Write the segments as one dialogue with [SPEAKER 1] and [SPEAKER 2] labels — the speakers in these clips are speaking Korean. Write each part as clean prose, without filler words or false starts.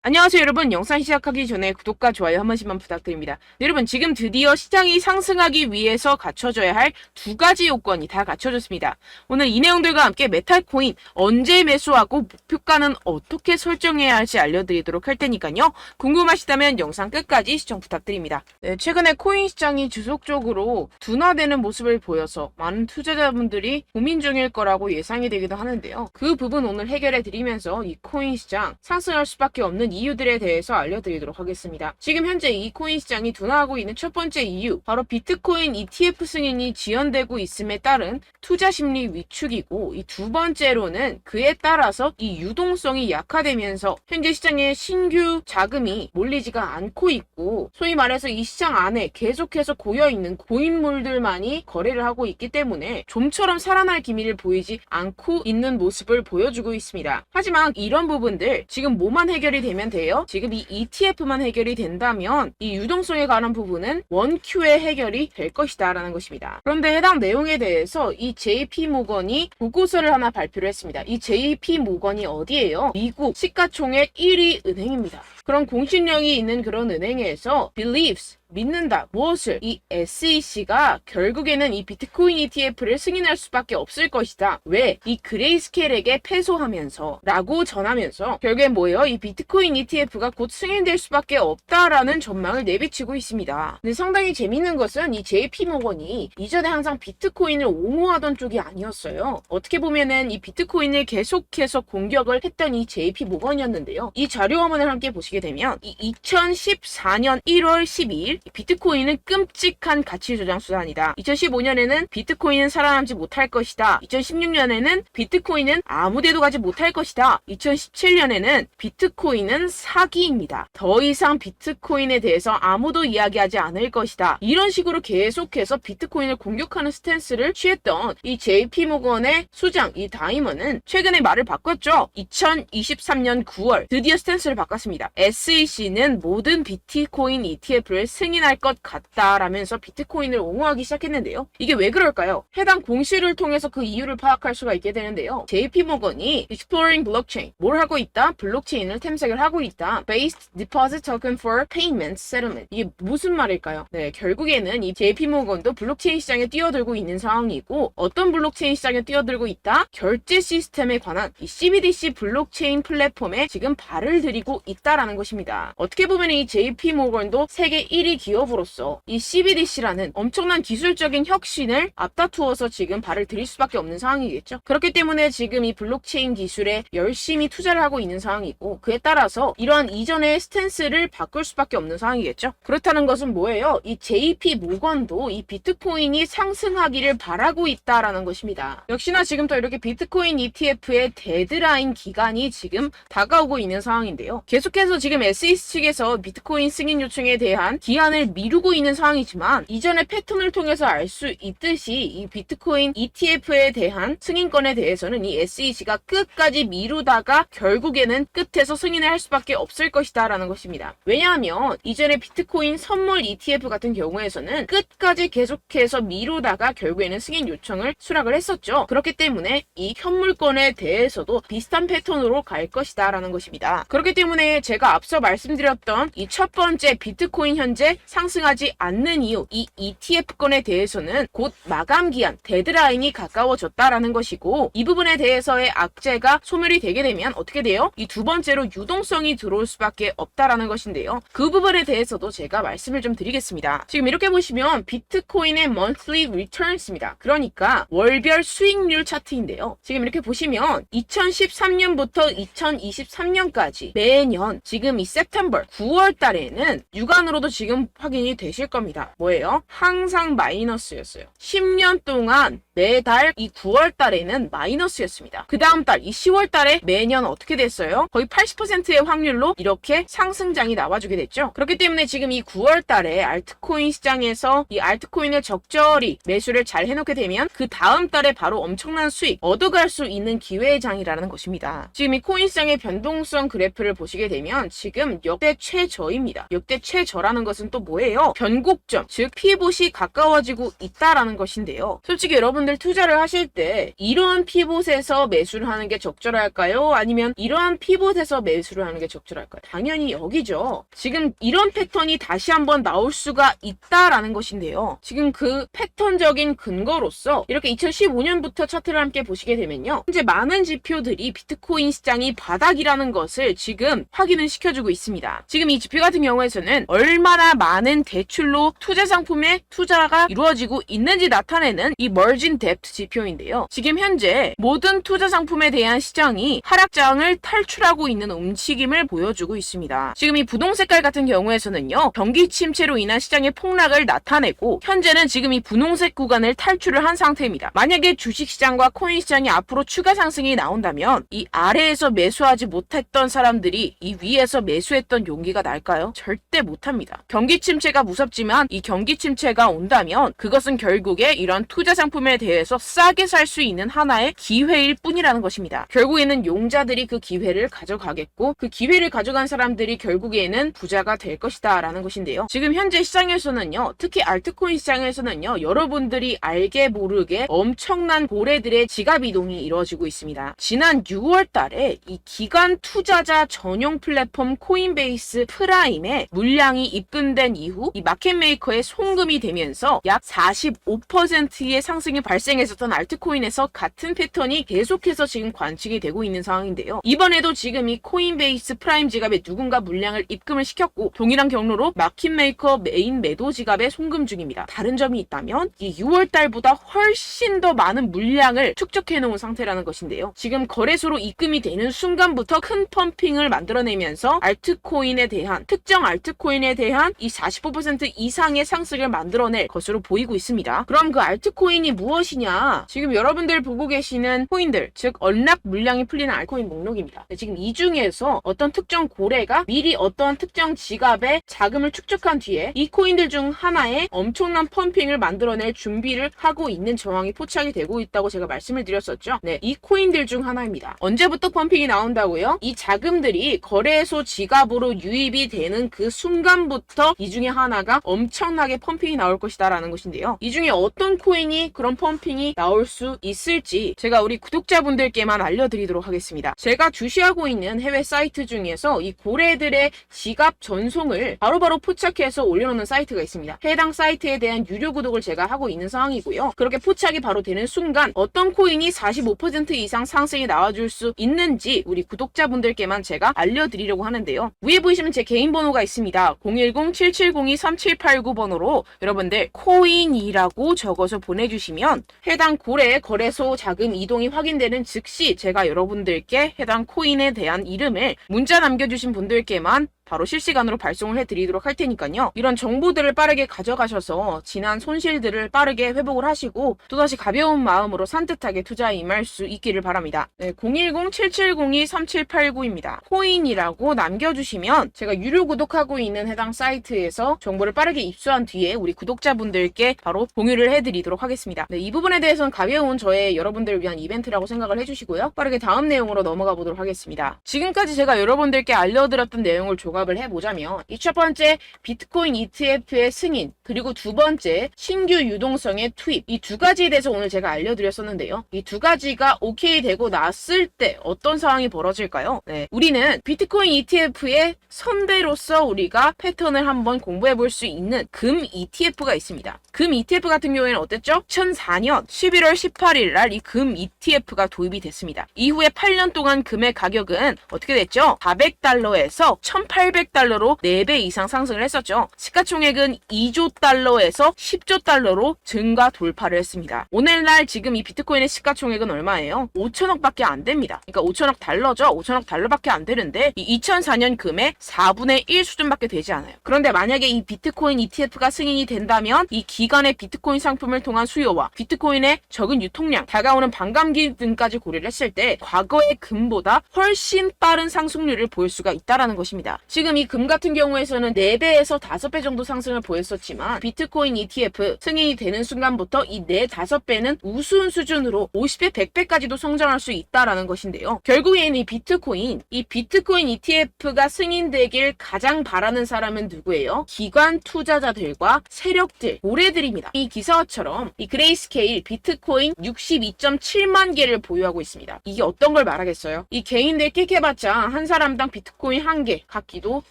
[SPEAKER 1] 안녕하세요 여러분. 영상 시작하기 전에 구독과 좋아요 한 번씩만 부탁드립니다. 네, 여러분 지금 드디어 시장이 상승하기 위해서 갖춰져야 할 두 가지 요건이 다 갖춰졌습니다. 오늘 이 내용들과 함께 메탈코인 언제 매수하고 목표가는 어떻게 설정해야 할지 알려드리도록 할 테니까요. 궁금하시다면 영상 끝까지 시청 부탁드립니다. 네, 최근에 코인 시장이 지속적으로 둔화되는 모습을 보여서 많은 투자자분들이 고민 중일 거라고 예상이 되기도 하는데요. 그 부분 오늘 해결해 드리면서 이 코인 시장 상승할 수밖에 없는 이유들에 대해서 알려드리도록 하겠습니다. 지금 현재 이 코인 시장이 둔화하고 있는 첫 번째 이유, 바로 비트코인 ETF 승인이 지연되고 있음에 따른 투자 심리 위축이고, 이 두 번째로는 그에 따라서 이 유동성이 약화되면서 현재 시장에 신규 자금이 몰리지가 않고 있고, 소위 말해서 이 시장 안에 계속해서 고여있는 고인물들만이 거래를 하고 있기 때문에 좀처럼 살아날 기미를 보이지 않고 있는 모습을 보여주고 있습니다. 하지만 이런 부분들 지금 뭐만 해결이 되면 돼요? 지금 이 ETF만 해결이 된다면 이 유동성에 관한 부분은 원큐에 해결이 될 것이다 라는 것입니다. 그런데 해당 내용에 대해서 이 JP모건이 보고서를 하나 발표를 했습니다. 이 JP모건이 어디예요? 미국 시가총액 1위 은행입니다. 그런 공신력이 있는 그런 은행에서 believes 믿는다. 무엇을? 이 SEC가 결국에는 이 비트코인 ETF를 승인할 수밖에 없을 것이다. 왜? 이 그레이스케일에게 패소하면서 라고 전하면서 결국에 뭐예요? 이 비트코인 ETF가 곧 승인될 수밖에 없다라는 전망을 내비치고 있습니다. 근데 상당히 재밌는 것은 이 JP모건이 이전에 항상 비트코인을 옹호하던 쪽이 아니었어요. 어떻게 보면은 이 비트코인을 계속해서 공격을 했던 이 JP모건이었는데요. 이 자료 화면을 함께 보시게 되면 이 2014년 1월 12일 비트코인은 끔찍한 가치 조장 수단이다. 2015년에는 비트코인은 살아남지 못할 것이다. 2016년에는 비트코인은 아무데도 가지 못할 것이다. 2017년에는 비트코인은 사기입니다. 더 이상 비트코인에 대해서 아무도 이야기하지 않을 것이다. 이런 식으로 계속해서 비트코인을 공격하는 스탠스를 취했던 이 JP모건의 수장 이 다이먼은 최근에 말을 바꿨죠. 2023년 9월 드디어 스탠스를 바꿨습니다. SEC는 모든 비트코인 ETF를 승인할 것 같다라면서 비트코인을 옹호하기 시작했는데요. 이게 왜 그럴까요? 해당 공시를 통해서 그 이유를 파악할 수가 있게 되는데요. JP모건이 Exploring Blockchain, 뭘 하고 있다? 블록체인을 탐색을 하고 있다. Based Deposit Token for Payment Settlement. 이게 무슨 말일까요? 네, 결국에는 이 JP모건도 블록체인 시장에 뛰어들고 있는 상황이고, 어떤 블록체인 시장에 뛰어들고 있다? 결제 시스템에 관한 이 CBDC 블록체인 플랫폼에 지금 발을 들이고 있다라는 것입니다. 어떻게 보면 이 JP모건도 세계 1위 기업으로서 이 CBDC라는 엄청난 기술적인 혁신을 앞다투어서 지금 발을 들일 수밖에 없는 상황이겠죠. 그렇기 때문에 지금 이 블록체인 기술에 열심히 투자를 하고 있는 상황이고, 그에 따라서 이러한 이전의 스탠스를 바꿀 수밖에 없는 상황이겠죠. 그렇다는 것은 뭐예요? 이 JP모건도 이 비트코인이 상승하기를 바라고 있다라는 것입니다. 역시나 지금 또 이렇게 비트코인 ETF의 데드라인 기간이 지금 다가오고 있는 상황인데요. 계속해서 지금 SEC 측에서 비트코인 승인 요청에 대한 기한을 미루고 있는 상황이지만, 이전의 패턴을 통해서 알 수 있듯이 이 비트코인 ETF에 대한 승인권에 대해서는 이 SEC가 끝까지 미루다가 결국에는 끝에서 승인을 할 수밖에 없을 것이다 라는 것입니다. 왜냐하면 이전에 비트코인 선물 ETF 같은 경우에서는 끝까지 계속해서 미루다가 결국에는 승인 요청을 수락을 했었죠. 그렇기 때문에 이 현물권에 대해서도 비슷한 패턴으로 갈 것이다 라는 것입니다. 그렇기 때문에 제가 앞서 말씀드렸던 이 첫 번째 비트코인 현재 상승하지 않는 이유, 이 ETF권에 대해서는 곧 마감 기한, 데드라인이 가까워졌다라는 것이고, 이 부분에 대해서의 악재가 소멸이 되게 되면 어떻게 돼요? 이 두 번째로 유동성이 들어올 수밖에 없다라는 것인데요. 그 부분에 대해서도 제가 말씀을 좀 드리겠습니다. 지금 이렇게 보시면 비트코인의 monthly returns입니다. 그러니까 월별 수익률 차트인데요. 지금 이렇게 보시면 2013년부터 2023년까지 매년 지금 이 September 9월 달에는 육안으로도 지금 확인이 되실 겁니다. 뭐예요? 항상 마이너스였어요. 10년 동안 매달 이 9월 달에는 마이너스였습니다. 그 다음 달 이 10월 달에 매년 어떻게 됐어요? 거의 80%의 확률로 이렇게 상승장이 나와주게 됐죠. 그렇기 때문에 지금 이 9월 달에 알트코인 시장에서 이 알트코인을 적절히 매수를 잘 해놓게 되면 그 다음 달에 바로 엄청난 수익 얻어갈 수 있는 기회의 장이라는 것입니다. 지금 이 코인 시장의 변동성 그래프를 보시게 되면 지금 역대 최저입니다. 역대 최저라는 것은 또 뭐예요? 변곡점, 즉 피봇이 가까워지고 있다라는 것인데요. 솔직히 여러분들 여러분들 투자를 하실 때 이러한 피봇에서 매수를 하는 게 적절할까요? 아니면 이러한 피봇에서 매수를 하는 게 적절할까요? 당연히 여기죠. 지금 이런 패턴이 다시 한번 나올 수가 있다라는 것인데요. 지금 그 패턴적인 근거로서 이렇게 2015년부터 차트를 함께 보시게 되면요. 현재 많은 지표들이 비트코인 시장이 바닥이라는 것을 지금 확인을 시켜주고 있습니다. 지금 이 지표 같은 경우에서는 얼마나 많은 대출로 투자 상품에 투자가 이루어지고 있는지 나타내는 이 머진 뎁트 지표인데요. 지금 현재 모든 투자 상품에 대한 시장이 하락장을 탈출하고 있는 움직임을 보여주고 있습니다. 지금 이 부동 색깔 같은 경우에서는요. 경기 침체로 인한 시장의 폭락을 나타내고 현재는 지금 이 분홍색 구간을 탈출을 한 상태입니다. 만약에 주식시장과 코인시장이 앞으로 추가 상승이 나온다면 이 아래에서 매수하지 못했던 사람들이 이 위에서 매수했던 용기가 날까요? 절대 못합니다. 경기 침체가 무섭지만 이 경기 침체가 온다면 그것은 결국에 이런 투자 상품에 대해서 싸게 살 수 있는 하나의 기회일 뿐이라는 것입니다. 결국에는 용자들이 그 기회를 가져가겠고 그 기회를 가져간 사람들이 결국에는 부자가 될 것이다 라는 것인데요. 지금 현재 시장에서는요. 특히 알트코인 시장에서는요. 여러분들이 알게 모르게 엄청난 고래들의 지갑 이동이 이루어지고 있습니다. 지난 6월 달에 이 기관 투자자 전용 플랫폼 코인베이스 프라임에 물량이 입금된 이후 이 마켓메이커의 송금이 되면서 약 45%의 상승이 발생했었던 알트코인에서 같은 패턴이 계속해서 지금 관측이 되고 있는 상황인데요. 이번에도 지금 이 코인베이스 프라임 지갑에 누군가 물량을 입금을 시켰고 동일한 경로로 마켓메이커 메인 매도 지갑에 송금 중입니다. 다른 점이 있다면 이 6월 달보다 훨씬 더 많은 물량을 축적해 놓은 상태라는 것인데요. 지금 거래소로 입금이 되는 순간부터 큰 펌핑을 만들어내면서 알트코인에 대한 특정 알트코인에 대한 이 45% 이상의 상승을 만들어낼 것으로 보이고 있습니다. 그럼 그 알트코인이 무엇이냐? 지금 여러분들 보고 계시는 코인들, 즉 언락 물량이 풀리는 알트코인 목록입니다. 지금 이 중에서 어떤 특정 고래가 미리 어떤 특정 지갑에 자금을 축적한 뒤에 이 코인들 중 하나에 엄청난 펌핑을 만들어낼 준비를 하고 있는 정황이 포착이 되고 있다고 제가 말씀을 드렸었죠. 네, 이 코인들 중 하나입니다. 언제부터 펌핑이 나온다고요? 이 자금들이 거래소 지갑으로 유입이 되는 그 순간부터 이 중에 하나가 엄청나게 펌핑이 나올 것이다 라는 것인데요. 이 중에 어떤 코인이 그런 펌핑이 나올 수 있을지 제가 우리 구독자분들께만 알려드리도록 하겠습니다. 제가 주시하고 있는 해외 사이트 중에서 이 고래들의 지갑 전송을 바로바로 포착해서 올려놓는 사이트가 있습니다. 해당 사이트에 대한 유료 구독을 제가 하고 있는 상황이고요. 그렇게 포착이 바로 되는 순간 어떤 코인이 45% 이상 상승이 나와줄 수 있는지 우리 구독자분들께만 제가 알려드리려고 하는데요. 위에 보시면 제 개인 번호가 있습니다. 010-7702-3789번호로 여러분들 코인이라고 적어서 보내주시면 해당 고래의 거래소 자금 이동이 확인되는 즉시 제가 여러분들께 해당 코인에 대한 이름을 문자 남겨주신 분들께만 바로 실시간으로 발송을 해드리도록 할 테니까요. 이런 정보들을 빠르게 가져가셔서 지난 손실들을 빠르게 회복을 하시고 또다시 가벼운 마음으로 산뜻하게 투자에 임할 수 있기를 바랍니다. 네, 010-7702-3789입니다. 코인이라고 남겨주시면 제가 유료 구독하고 있는 해당 사이트에서 정보를 빠르게 입수한 뒤에 우리 구독자분들께 바로 공유를 해드리도록 하겠습니다. 네, 이 부분에 대해서는 가벼운 저의 여러분들을 위한 이벤트라고 생각을 해주시고요. 빠르게 다음 내용으로 넘어가 보도록 하겠습니다. 지금까지 제가 여러분들께 알려드렸던 내용을 조각을 해보자면 이 첫 번째 비트코인 ETF의 승인 그리고 두 번째 신규 유동성의 투입 이 두 가지에 대해서 오늘 제가 알려드렸었는데요. 이 두 가지가 오케이 되고 났을 때 어떤 상황이 벌어질까요? 네, 우리는 비트코인 ETF의 선배로서 우리가 패턴을 한번 공부해 볼 수 있는 금 ETF가 있습니다. 금 ETF 같은 경우에는 어땠죠? 2004년 11월 18일 날 이 금 ETF가 도입이 됐습니다. 이후에 8년 동안 금의 가격은 어떻게 됐죠? 400달러에서 1800달러로 4배 이상 상승을 했었죠. 시가총액은 2조 달러에서 10조 달러로 증가 돌파를 했습니다. 오늘날 지금 이 비트코인의 시가총액은 얼마예요? 5천억 밖에 안 됩니다. 그러니까 5천억 달러죠. 5천억 달러밖에 안 되는데 이 2004년 금의 4분의 1 수준밖에 되지 않아요. 그런데 만약에 이 비트코인 ETF가 승인이 된다면 이 기간의 비트코인 상품을 통한 수요와 비트코인의 적은 유통량, 다가오는 반감기 등까지 고려를 했을 때 과거의 금보다 훨씬 빠른 상승률을 보일 수가 있다는 것입니다. 지금 이 금 같은 경우에서는 4배에서 5배 정도 상승을 보였었지만 아시겠지만 비트코인 ETF 승인이 되는 순간부터 이 4, 5배는 우스운 수준으로 50배, 100배까지도 성장할 수 있다라는 것인데요. 결국에는 이 비트코인 ETF가 승인되길 가장 바라는 사람은 누구예요? 기관 투자자들과 세력들, 모래들입니다. 이 기사처럼 이 그레이스케일 비트코인 62.7만 개를 보유하고 있습니다. 이게 어떤 걸 말하겠어요? 이 개인들 끽해봤자 한 사람당 비트코인 1개 갖기도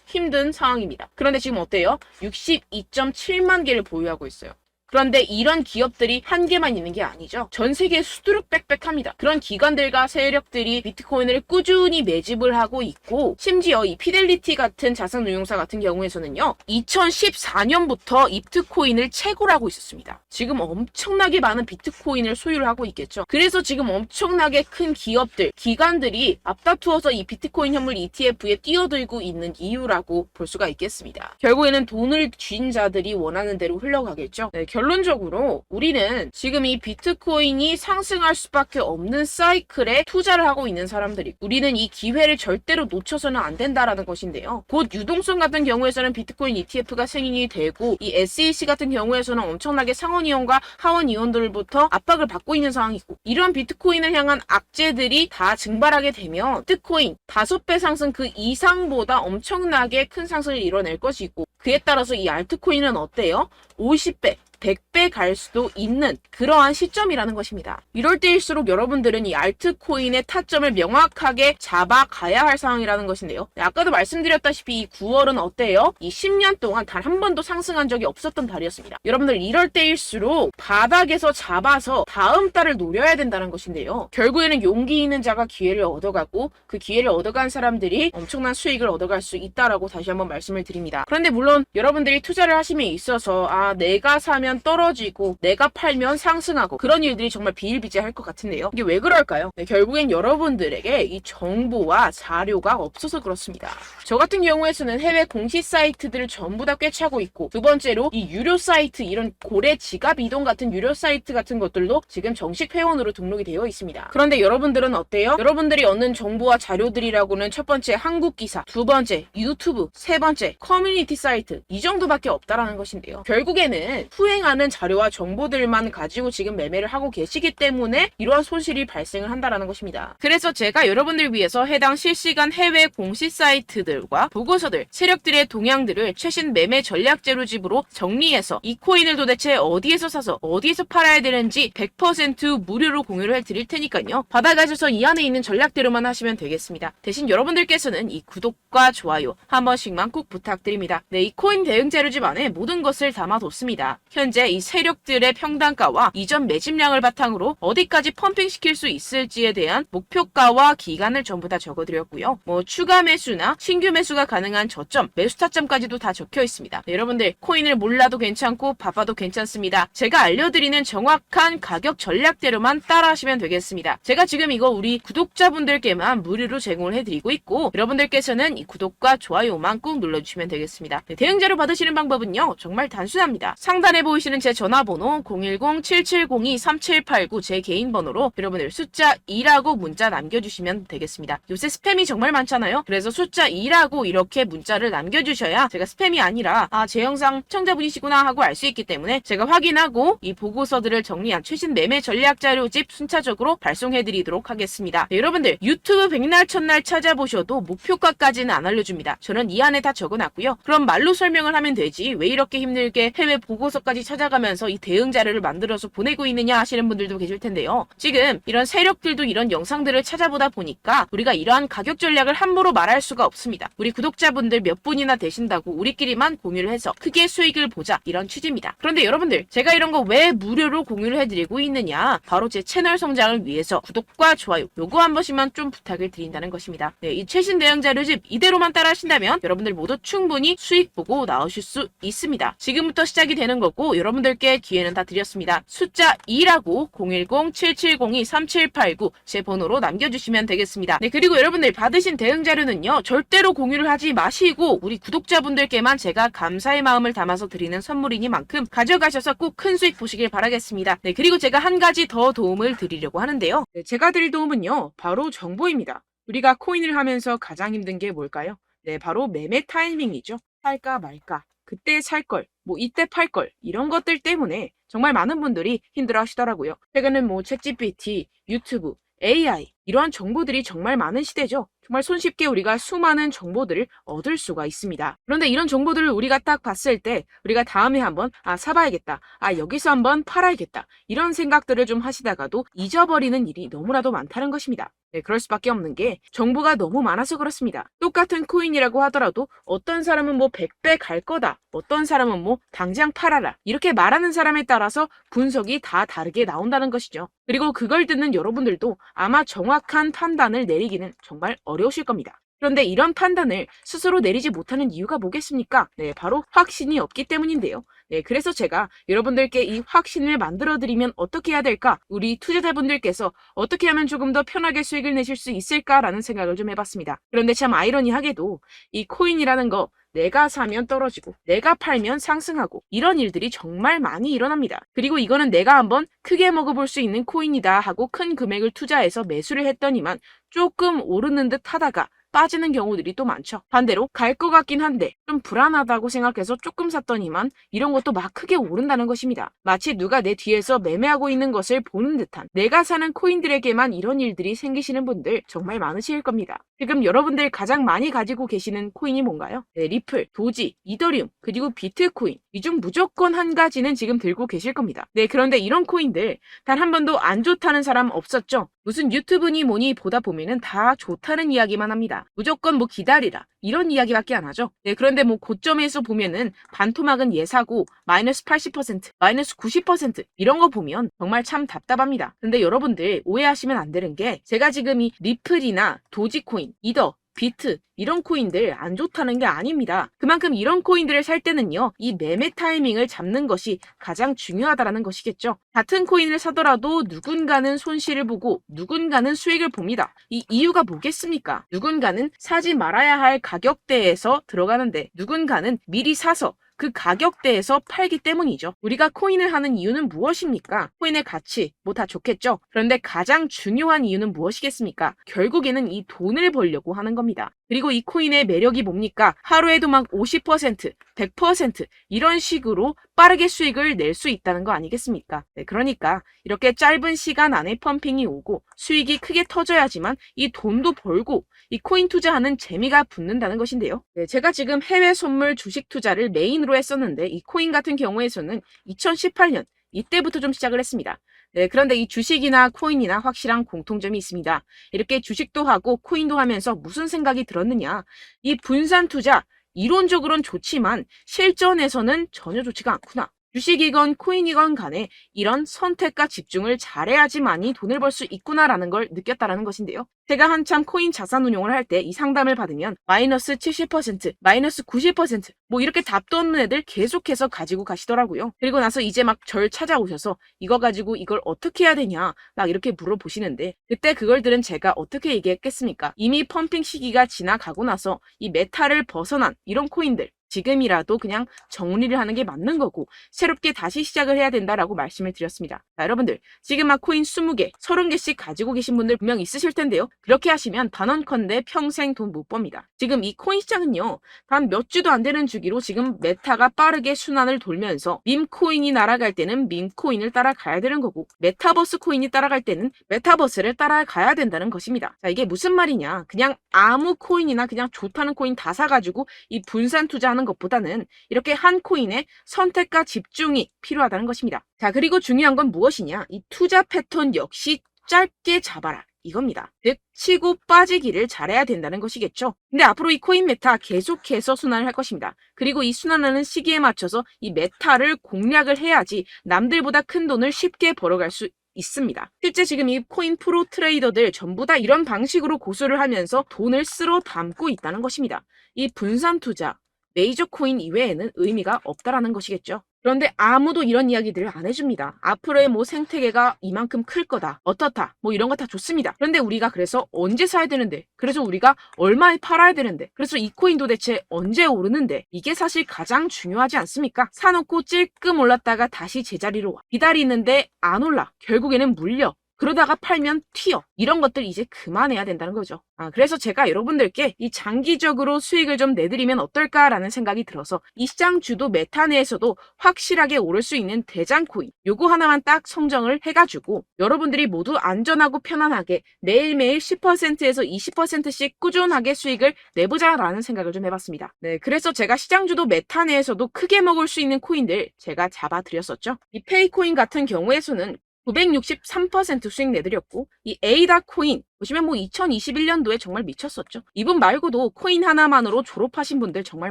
[SPEAKER 1] 힘든 상황입니다. 그런데 지금 어때요? 62.7만 개를 보유하고 있어요. 그런데 이런 기업들이 한 개만 있는 게 아니죠. 전 세계에 수두룩빽빽합니다. 그런 기관들과 세력들이 비트코인을 꾸준히 매집을 하고 있고, 심지어 이 피델리티 같은 자산운용사 같은 경우에서는요, 2014년부터 비트코인을 채굴 하고 있었습니다. 지금 엄청나게 많은 비트코인을 소유를 하고 있겠죠. 그래서 지금 엄청나게 큰 기업들, 기관들이 앞다투어서 이 비트코인 현물 ETF에 뛰어들고 있는 이유라고 볼 수가 있겠습니다. 결국에는 돈을 쥔 자들이 원하는 대로 흘러가겠죠. 네, 결론적으로 우리는 지금 이 비트코인이 상승할 수밖에 없는 사이클에 투자를 하고 있는 사람들이, 우리는 이 기회를 절대로 놓쳐서는 안 된다라는 것인데요. 곧 유동성 같은 경우에서는 비트코인 ETF가 승인이 되고, 이 SEC 같은 경우에서는 엄청나게 상원의원과 하원의원들부터 압박을 받고 있는 상황이고, 이런 비트코인을 향한 악재들이 다 증발하게 되면 비트코인 5배 상승 그 이상보다 엄청나게 큰 상승을 이뤄낼 것이고, 그에 따라서 이 알트코인은 어때요? 50배, 100배 갈 수도 있는 그러한 시점이라는 것입니다. 이럴 때일수록 여러분들은 이 알트코인의 타점을 명확하게 잡아가야 할 상황이라는 것인데요. 아까도 말씀드렸다시피 이 9월은 어때요? 이 10년 동안 단 한 번도 상승한 적이 없었던 달이었습니다. 여러분들 이럴 때일수록 바닥에서 잡아서 다음 달을 노려야 된다는 것인데요. 결국에는 용기 있는 자가 기회를 얻어가고, 그 기회를 얻어간 사람들이 엄청난 수익을 얻어갈 수 있다라고 다시 한번 말씀을 드립니다. 그런데 물론 여러분들이 투자를 하심에 있어서 내가 사면 떨어지고 내가 팔면 상승하고 그런 일들이 정말 비일비재할 것 같은데요. 이게 왜 그럴까요? 네, 결국엔 여러분들에게 이 정보와 자료가 없어서 그렇습니다. 저 같은 경우에서는 해외 공시 사이트들을 전부 다 꿰차고 있고, 두 번째로 이 유료 사이트, 이런 고래 지갑 이동 같은 유료 사이트 같은 것들도 지금 정식 회원으로 등록이 되어 있습니다. 그런데 여러분들은 어때요? 여러분들이 얻는 정보와 자료들이라고는 첫 번째 한국 기사, 두 번째 유튜브, 세 번째 커뮤니티 사이트, 이 정도밖에 없다라는 것인데요. 결국에는 후행하는 자료와 정보들만 가지고 지금 매매를 하고 계시기 때문에 이러한 손실이 발생을 한다라는 것입니다. 그래서 제가 여러분들 위해서 해당 실시간 해외 공시 사이트들과 보고서들, 세력들의 동향들을 최신 매매 전략 재료집으로 정리해서 이 코인을 도대체 어디에서 사서 어디에서 팔아야 되는지 100% 무료로 공유를 해드릴 테니까요. 받아가셔서 이 안에 있는 전략대로만 하시면 되겠습니다. 대신 여러분들께서는 이 구독과 좋아요 한 번씩만 꼭 부탁드립니다. 네, 이 코인 대응 재료집 안에 모든 것을 담아뒀습니다. 현재 이 세력들의 평단가와 이전 매집량을 바탕으로 어디까지 펌핑시킬 수 있을지에 대한 목표가와 기간을 전부 다 적어드렸고요. 추가 매수나 신규 매수가 가능한 저점, 매수 타점까지도 다 적혀 있습니다. 네, 여러분들 코인을 몰라도 괜찮고 바빠도 괜찮습니다. 제가 알려드리는 정확한 가격 전략대로만 따라하시면 되겠습니다. 제가 지금 이거 우리 구독자분들께만 무료로 제공을 해드리고 있고, 여러분들께서는 이 구독과 좋아요만 꼭 눌러주시면 되겠습니다. 네, 대응 자료 받으시는 방법은요, 정말 단순합니다. 상단에 보이시는 제 전화번호 010-7702-3789 제 개인 번호로 여러분들 숫자 2라고 문자 남겨주시면 되겠습니다. 요새 스팸이 정말 많잖아요. 그래서 숫자 2라고 이렇게 문자를 남겨주셔야 제가 스팸이 아니라 제 영상 시청자분이시구나 하고 알 수 있기 때문에 제가 확인하고 이 보고서들을 정리한 최신 매매 전략 자료집 순차적으로 발송해드리도록 하겠습니다. 네, 여러분들 유튜브 백날 첫날 찾아보셔도 목표가까지는 안 알려줍니다. 저는 이 안에 다 적어놨고요. 그럼 말로 설명을 하면 되지 왜 이렇게 힘들게 해외 보고서까지 찾아가면서 이 대응 자료를 만들어서 보내고 있느냐 하시는 분들도 계실 텐데요. 지금 이런 세력들도 이런 영상들을 찾아보다 보니까 우리가 이러한 가격 전략을 함부로 말할 수가 없습니다. 우리 구독자분들 몇 분이나 되신다고 우리끼리만 공유를 해서 크게 수익을 보자, 이런 취지입니다. 그런데 여러분들, 제가 이런 거 왜 무료로 공유를 해드리고 있느냐, 바로 제 채널 성장을 위해서 구독과 좋아요 요거 한 번씩만 좀 부탁을 드린다는 것입니다. 네, 이 최신 대응 자료집 이대로만 따라 하신다면 여러분들 모두 충분히 수익 보고 나오실 수 있습니다. 지금부터 시작이 되는 거고, 여러분들께 기회는 다 드렸습니다. 숫자 2라고 010-7702-3789 제 번호로 남겨주시면 되겠습니다. 네, 그리고 여러분들 받으신 대응 자료는요, 절대로 공유를 하지 마시고 우리 구독자분들께만 제가 감사의 마음을 담아서 드리는 선물이니만큼 가져가셔서 꼭 큰 수익 보시길 바라겠습니다. 네, 그리고 제가 한 가지 더 도움을 드리려고 하는데요. 네, 제가 드릴 도움은요, 바로 정보입니다. 우리가 코인을 하면서 가장 힘든 게 뭘까요? 네, 바로 매매 타이밍이죠. 살까 말까. 그때 살 걸, 뭐 이때 팔 걸, 이런 것들 때문에 정말 많은 분들이 힘들어 하시더라고요. 최근엔 뭐 챗GPT, 유튜브, AI 이러한 정보들이 정말 많은 시대죠. 정말 손쉽게 우리가 수많은 정보들을 얻을 수가 있습니다. 그런데 이런 정보들을 우리가 딱 봤을 때 우리가 다음에 한번 사봐야겠다. 여기서 한번 팔아야겠다. 이런 생각들을 좀 하시다가도 잊어버리는 일이 너무나도 많다는 것입니다. 네, 그럴 수밖에 없는 게 정보가 너무 많아서 그렇습니다. 똑같은 코인이라고 하더라도 어떤 사람은 뭐 100배 갈 거다. 어떤 사람은 뭐 당장 팔아라. 이렇게 말하는 사람에 따라서 분석이 다 다르게 나온다는 것이죠. 그리고 그걸 듣는 여러분들도 아마 정확한 판단을 내리기는 정말 어려우실 겁니다. 그런데 이런 판단을 스스로 내리지 못하는 이유가 뭐겠습니까? 네, 바로 확신이 없기 때문인데요. 네, 그래서 제가 여러분들께 이 확신을 만들어드리면 어떻게 해야 될까? 우리 투자자분들께서 어떻게 하면 조금 더 편하게 수익을 내실 수 있을까라는 생각을 좀 해봤습니다. 그런데 참 아이러니하게도 이 코인이라는 거 내가 사면 떨어지고 내가 팔면 상승하고 이런 일들이 정말 많이 일어납니다. 그리고 이거는 내가 한번 크게 먹어볼 수 있는 코인이다 하고 큰 금액을 투자해서 매수를 했더니만 조금 오르는 듯 하다가 빠지는 경우들이 또 많죠. 반대로 갈 것 같긴 한데 좀 불안하다고 생각해서 조금 샀더니만 이런 것도 막 크게 오른다는 것입니다. 마치 누가 내 뒤에서 매매하고 있는 것을 보는 듯한 내가 사는 코인들에게만 이런 일들이 생기시는 분들 정말 많으실 겁니다. 지금 여러분들 가장 많이 가지고 계시는 코인이 뭔가요? 네, 리플, 도지, 이더리움, 그리고 비트코인 이 중 무조건 한 가지는 지금 들고 계실 겁니다. 네, 그런데 이런 코인들 단 한 번도 안 좋다는 사람 없었죠? 무슨 유튜브니 뭐니 보다 보면은 다 좋다는 이야기만 합니다. 무조건 뭐 기다리라 이런 이야기밖에 안 하죠. 네, 그런데 뭐 고점에서 보면은 반토막은 예사고 마이너스 80%, 마이너스 90% 이런 거 보면 정말 참 답답합니다. 근데 여러분들 오해하시면 안 되는 게 제가 지금 이 리플이나 도지코인, 이더, 비트 이런 코인들 안 좋다는 게 아닙니다. 그만큼 이런 코인들을 살 때는요, 이 매매 타이밍을 잡는 것이 가장 중요하다는 것이겠죠. 같은 코인을 사더라도 누군가는 손실을 보고 누군가는 수익을 봅니다. 이 이유가 뭐겠습니까? 누군가는 사지 말아야 할 가격대에서 들어가는데 누군가는 미리 사서 그 가격대에서 팔기 때문이죠. 우리가 코인을 하는 이유는 무엇입니까? 코인의 가치, 뭐 다 좋겠죠? 그런데 가장 중요한 이유는 무엇이겠습니까? 결국에는 이 돈을 벌려고 하는 겁니다. 그리고 이 코인의 매력이 뭡니까? 하루에도 막 50%, 100% 이런 식으로 빠르게 수익을 낼 수 있다는 거 아니겠습니까? 네, 그러니까 이렇게 짧은 시간 안에 펌핑이 오고 수익이 크게 터져야지만 이 돈도 벌고 이 코인 투자하는 재미가 붙는다는 것인데요. 네, 제가 지금 해외 선물 주식 투자를 메인으로 했었는데 이 코인 같은 경우에서는 2018년 이때부터 좀 시작을 했습니다. 네, 그런데 이 주식이나 코인이나 확실한 공통점이 있습니다. 이렇게 주식도 하고 코인도 하면서 무슨 생각이 들었느냐? 이 분산 투자 이론적으로는 좋지만 실전에서는 전혀 좋지가 않구나. 주식이건 코인이건 간에 이런 선택과 집중을 잘해야지만이 돈을 벌 수 있구나라는 걸 느꼈다라는 것인데요. 제가 한참 코인 자산 운용을 할 때 이 상담을 받으면 마이너스 70%, 마이너스 90% 뭐 이렇게 답도 없는 애들 계속해서 가지고 가시더라고요. 그리고 나서 이제 막 절 찾아오셔서 이거 가지고 이걸 어떻게 해야 되냐 막 이렇게 물어보시는데 그때 그걸 들은 제가 어떻게 얘기했겠습니까? 이미 펌핑 시기가 지나가고 나서 이 메타를 벗어난 이런 코인들 지금이라도 그냥 정리를 하는 게 맞는 거고 새롭게 다시 시작을 해야 된다라고 말씀을 드렸습니다. 자, 여러분들 지금 막 코인 20개, 30개씩 가지고 계신 분들 분명 있으실 텐데요. 그렇게 하시면 단언컨대 평생 돈 못 법니다. 지금 이 코인 시장은요. 단 몇 주도 안 되는 주기로 지금 메타가 빠르게 순환을 돌면서 밈코인이 날아갈 때는 밈코인을 따라가야 되는 거고 메타버스 코인이 따라갈 때는 메타버스를 따라가야 된다는 것입니다. 자, 이게 무슨 말이냐. 그냥 아무 코인이나 그냥 좋다는 코인 다 사가지고 이 분산 투자하는 것보다는 이렇게 한 코인에 선택과 집중이 필요하다는 것입니다. 자, 그리고 중요한 건 무엇이냐? 이 투자 패턴 역시 짧게 잡아라. 이겁니다. 즉 치고 빠지기를 잘해야 된다는 것이겠죠. 근데 앞으로 이 코인 메타 계속해서 순환을 할 것입니다. 그리고 이 순환하는 시기에 맞춰서 이 메타를 공략을 해야지 남들보다 큰 돈을 쉽게 벌어갈 수 있습니다. 실제 지금 이 코인 프로 트레이더들 전부 다 이런 방식으로 고수를 하면서 돈을 쓸어 담고 있다는 것입니다. 이 분산 투자, 메이저 코인 이외에는 의미가 없다라는 것이겠죠. 그런데 아무도 이런 이야기들을 안 해줍니다. 앞으로의 뭐 생태계가 이만큼 클 거다. 어떻다. 뭐 이런 거 다 좋습니다. 그런데 우리가 그래서 언제 사야 되는데? 그래서 우리가 얼마에 팔아야 되는데? 그래서 이 코인 도대체 언제 오르는데? 이게 사실 가장 중요하지 않습니까? 사놓고 찔끔 올랐다가 다시 제자리로 와. 기다리는데 안 올라. 결국에는 물려. 그러다가 팔면 튀어. 이런 것들 이제 그만해야 된다는 거죠. 그래서 제가 여러분들께 이 장기적으로 수익을 좀 내드리면 어떨까라는 생각이 들어서 이 시장 주도 메타 내에서도 확실하게 오를 수 있는 대장 코인 요거 하나만 딱 선정을 해가지고 여러분들이 모두 안전하고 편안하게 매일매일 10%에서 20%씩 꾸준하게 수익을 내보자라는 생각을 좀 해봤습니다. 네, 그래서 제가 시장 주도 메타 내에서도 크게 먹을 수 있는 코인들 제가 잡아드렸었죠. 이 페이코인 같은 경우에서는 963% 수익 내드렸고 이 에이다 코인 보시면 2021년도에 정말 미쳤었죠. 이분 말고도 코인 하나만으로 졸업하신 분들 정말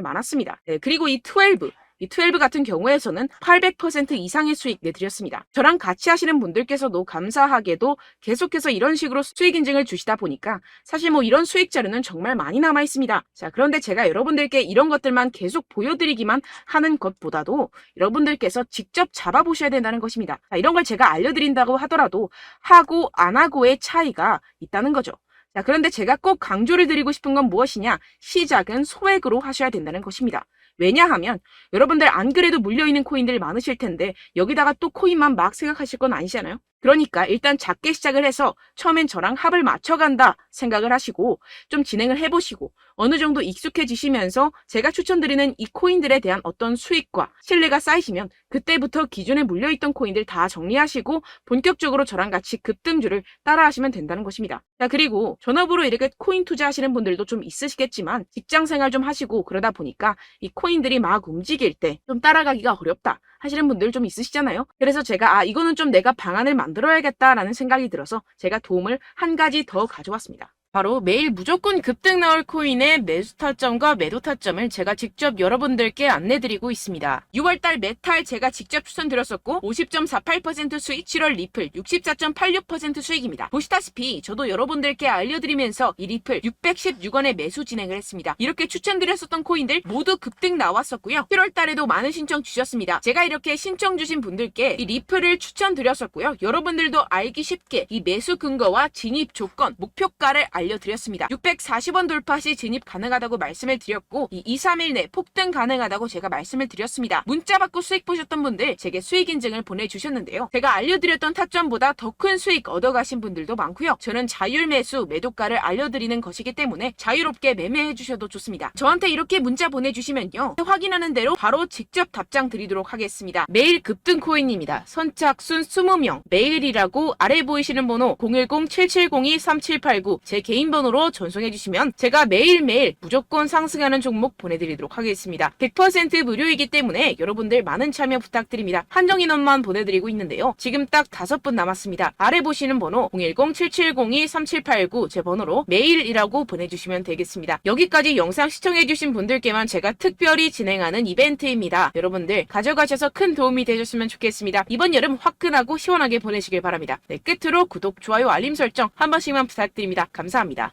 [SPEAKER 1] 많았습니다. 네, 그리고 이 12 같은 경우에서는 800% 이상의 수익 내드렸습니다. 저랑 같이 하시는 분들께서도 감사하게도 계속해서 이런 식으로 수익 인증을 주시다 보니까 사실 이런 수익 자료는 정말 많이 남아 있습니다. 자, 그런데 제가 여러분들께 이런 것들만 계속 보여드리기만 하는 것보다도 여러분들께서 직접 잡아보셔야 된다는 것입니다. 자, 이런 걸 제가 알려드린다고 하더라도 하고 안 하고의 차이가 있다는 거죠. 자, 그런데 제가 꼭 강조를 드리고 싶은 건 무엇이냐? 시작은 소액으로 하셔야 된다는 것입니다. 왜냐하면 여러분들 안 그래도 물려있는 코인들 많으실 텐데 여기다가 또 코인만 막 생각하실 건 아니잖아요. 그러니까 일단 작게 시작을 해서 처음엔 저랑 합을 맞춰간다 생각을 하시고 좀 진행을 해보시고 어느 정도 익숙해지시면서 제가 추천드리는 이 코인들에 대한 어떤 수익과 신뢰가 쌓이시면 그때부터 기존에 물려있던 코인들 다 정리하시고 본격적으로 저랑 같이 급등주를 따라하시면 된다는 것입니다. 자, 그리고 전업으로 이렇게 코인 투자하시는 분들도 좀 있으시겠지만 직장생활 좀 하시고 그러다 보니까 이 코인들이 막 움직일 때 좀 따라가기가 어렵다 하시는 분들 좀 있으시잖아요. 그래서 제가 이거는 좀 내가 방안을 만들어야겠다라는 생각이 들어서 제가 도움을 한 가지 더 가져왔습니다. 바로 매일 무조건 급등 나올 코인의 매수 타점과 매도 타점을 제가 직접 여러분들께 안내드리고 있습니다. 6월달 메탈 제가 직접 추천드렸었고 50.48% 수익, 7월 리플 64.86% 수익입니다. 보시다시피 저도 여러분들께 알려드리면서 이 리플 616원에 매수 진행을 했습니다. 이렇게 추천드렸었던 코인들 모두 급등 나왔었고요. 7월달에도 많은 신청 주셨습니다. 제가 이렇게 신청 주신 분들께 이 리플을 추천드렸었고요. 여러분들도 알기 쉽게 이 매수 근거와 진입 조건, 목표가를 알려드렸습니다. 640원 돌파 시 진입 가능하다고 말씀을 드렸고 이 2-3일 내 폭등 가능하다고 제가 말씀을 드렸습니다. 문자 받고 수익 보셨던 분들 제게 수익 인증을 보내주셨는데요. 제가 알려드렸던 타점보다 더 큰 수익 얻어가신 분들도 많고요. 저는 자율 매수 매도가를 알려드리는 것이기 때문에 자유롭게 매매해 주셔도 좋습니다. 저한테 이렇게 문자 보내주시면요. 확인하는 대로 바로 직접 답장 드리도록 하겠습니다. 매일 급등 코인입니다. 선착순 20명 매일이라고 아래 보이시는 번호 010-7702-3789 제 개인 번호로 전송해 주시면 제가 매일매일 무조건 상승하는 종목 보내드리도록 하겠습니다. 100% 무료이기 때문에 여러분들 많은 참여 부탁드립니다. 한정 인원만 보내드리고 있는데요. 지금 딱 5분 남았습니다. 아래 보시는 번호 010-7702-3789 제 번호로 메일이라고 보내주시면 되겠습니다. 여기까지 영상 시청해주신 분들께만 제가 특별히 진행하는 이벤트입니다. 여러분들 가져가셔서 큰 도움이 되셨으면 좋겠습니다. 이번 여름 화끈하고 시원하게 보내시길 바랍니다. 네, 끝으로 구독, 좋아요, 알림 설정 한 번씩만 부탁드립니다. 감사합니다.